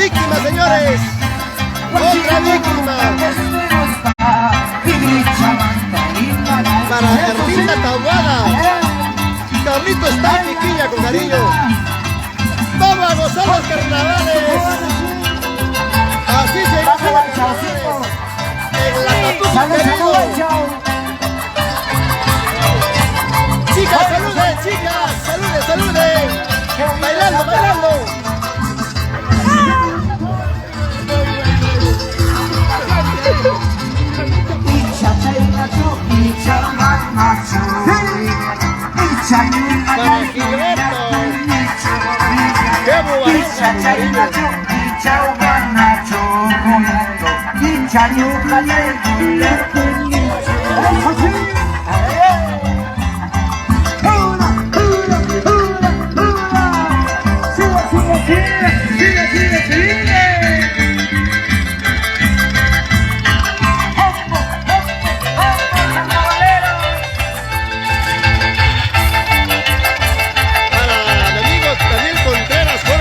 víctima, señores. Otra víctima. Para Erlinda Taboada. Carlito está en piquilla con cariño. Vamos a gozar los carnavales. Así se gozan los carnavales. En la Tatuca, querido. Chicas, saluden, chicas. Saluden, saluden. Bailando, bailando. Para Gilberto. ¡Qué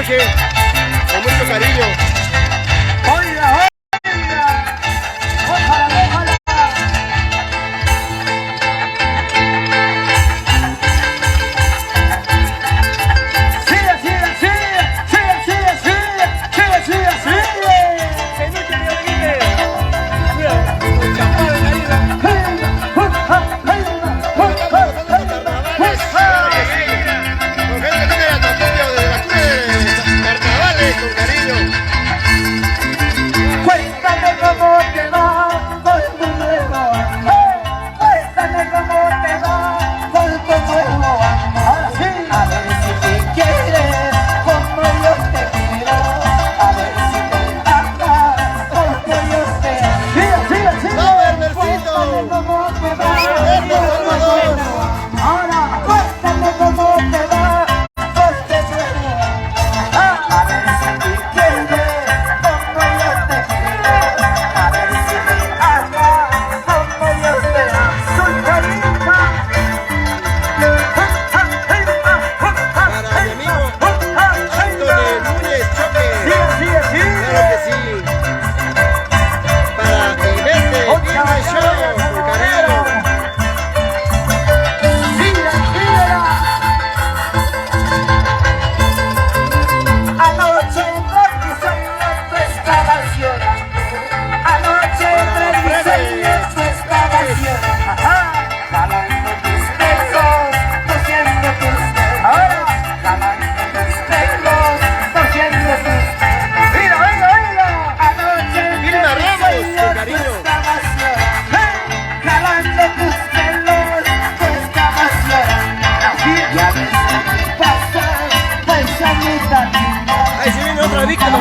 con mucho cariño. ¡Hola,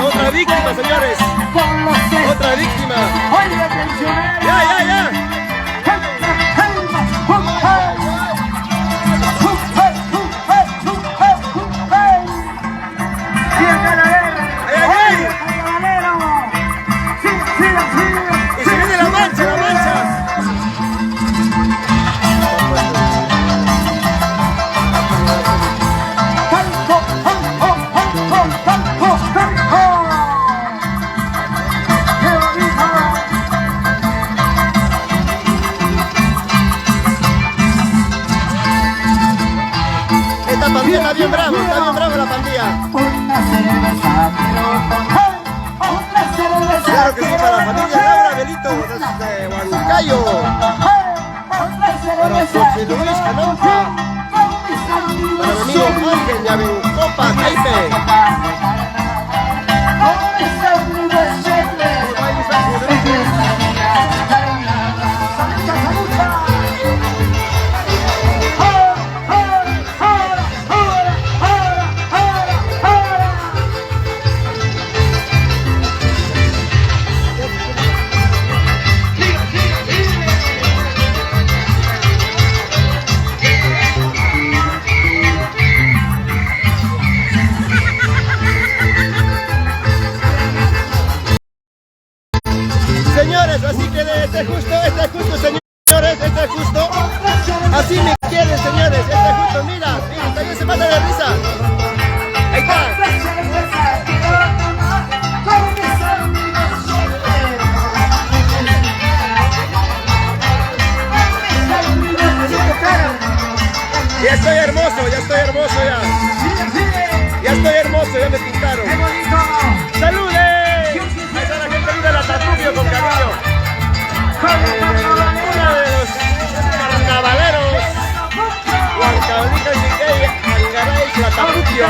Otra víctima, señores. Otra víctima. Ya, ya, ya. Y se viene la mancha, la mancha. Esta pandilla está bien brava la pandilla. Claro que sí, para la familia Laura Belito desde Huancayo. Para José Luis Canampa. Para mi amigo Ángel de Abencopa, Caipe. Señores, así que este es justo, señores, este es justo. Así me quieren, señores, este es justo, mira, también se mata de risa. Ahí está. hermoso, ya estoy hermoso ya. Ya estoy hermoso, ya me pintaron. ¡Saludes! Ahí está la gente linda de la Tatupio con cariño. Uno de los carnavaleros. Huancavelica y Angaray, la Tatupio.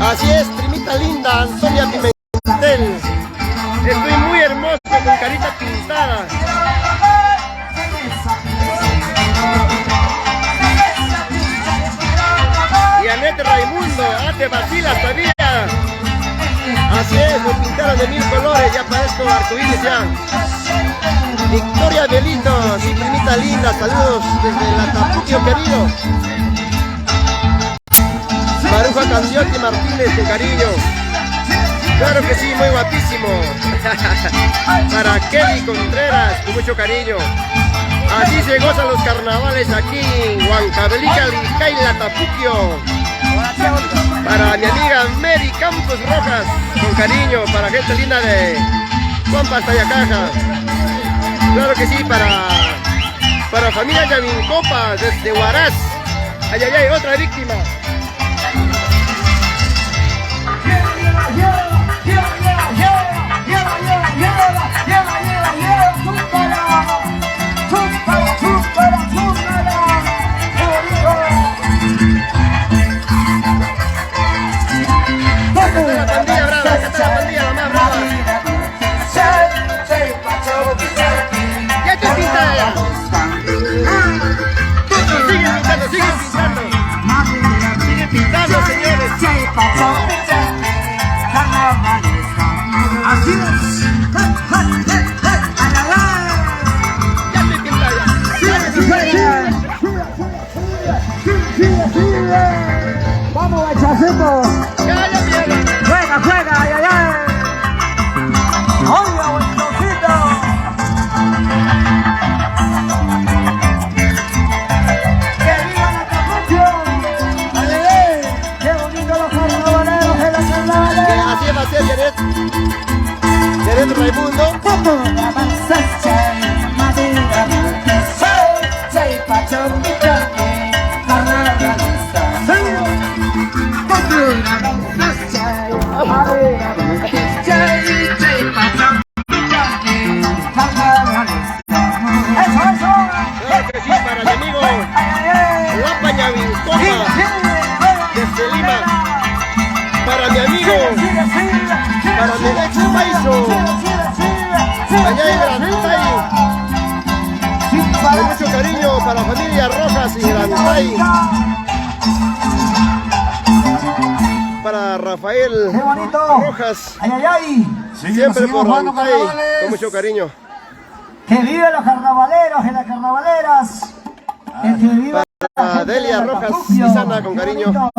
Así es, primita linda, Antonia Pimentel. Estoy muy hermoso con carita pintada. Y Anette Raimundo, te vacilas todavía. Así es, me pintaron de 1000 colores, ya parezco arcoíris ya. Victoria Belito, sí, primita linda, saludos desde la Tatupio querido. Maruja Candiotti Martínez, con cariño. Claro que sí, muy guapísimo. Para Kelly Contreras, con mucho cariño. Así se gozan los carnavales aquí en Huancavelica, Lincay, la Tatupio. Para mi amiga Mary Campos Rojas, con cariño. Para gente linda de Juan Tayacaja. Claro que sí, para familia Yamincopa, desde Huaraz. Ay, ay, ay, otra víctima. Vamos, Bachacito. Juega, juega, ay, ay, ay. Oiga, buenosito. Que viva la Tatupio. Ay, ay, ay. Qué bonito los carnavaleros de la carnavalera. Así va a ser, Janet Raimundo. Para mi amigo Guapa Yamincopa desde Lima. Para mi amigo, para mi ex Paiso, allá en Granantay. Con mucho cariño para la familia Rojas y Granantay. Para Rafael Rojas, siempre por Granantay, con mucho cariño. Que vive los carnavaleros y las carnavaleras. Para Delia Rojas y Sana, con cariño.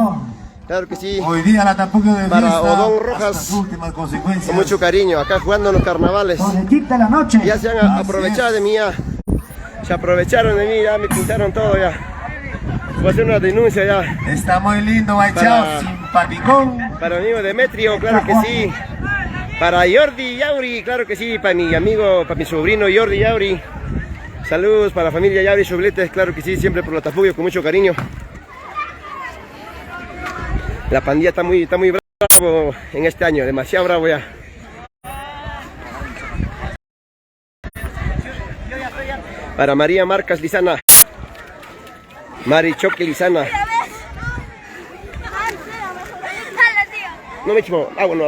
Claro que sí. Hoy día la Tatupio de Para fiesta, Odón Rojas, hasta sus últimas consecuencias. con mucho cariño, acá jugando en los carnavales. De la noche. Ya se han aprovechado de mí, ya. Se aprovecharon de mí, ya me pintaron todo ya. Voy a hacer una denuncia ya. Está muy lindo, Bachao, simpaticón. Para mi amigo Demetrio, claro que sí. Para Jordi Yauri, claro que sí. Para mi amigo, para mi sobrino Jordi Yauri. Saludos para la familia Yauri Chubletes, claro que sí, siempre por la Tatupio, con mucho cariño. La pandilla está muy bravo en este año, demasiado bravo ya. Para María Marcas Lizana, Mari Choque Lizana. No me echo agua, no.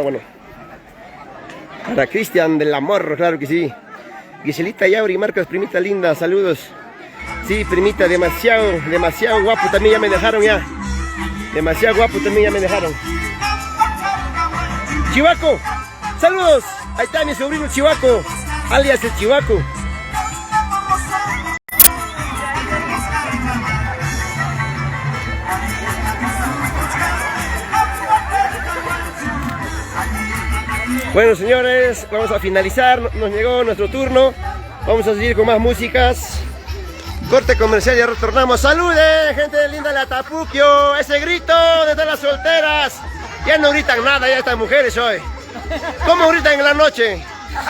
Para Cristian del Amor, claro que sí. Giselita Yauri Marcas, primita linda, saludos. Sí, primita, demasiado guapo, también ya me dejaron ya. Demasiado guapo, también ya me dejaron. Chihuaco, saludos. Ahí está mi sobrino Chihuaco, alias el Chihuaco. Bueno, señores, vamos a finalizar, nos llegó nuestro turno. Vamos a seguir con más músicas. Corte comercial y ya retornamos. ¡Salude, gente linda de la Tatupio! Ese grito desde las solteras. Ya no gritan nada, ya están mujeres hoy. ¿Cómo ahorita en la noche?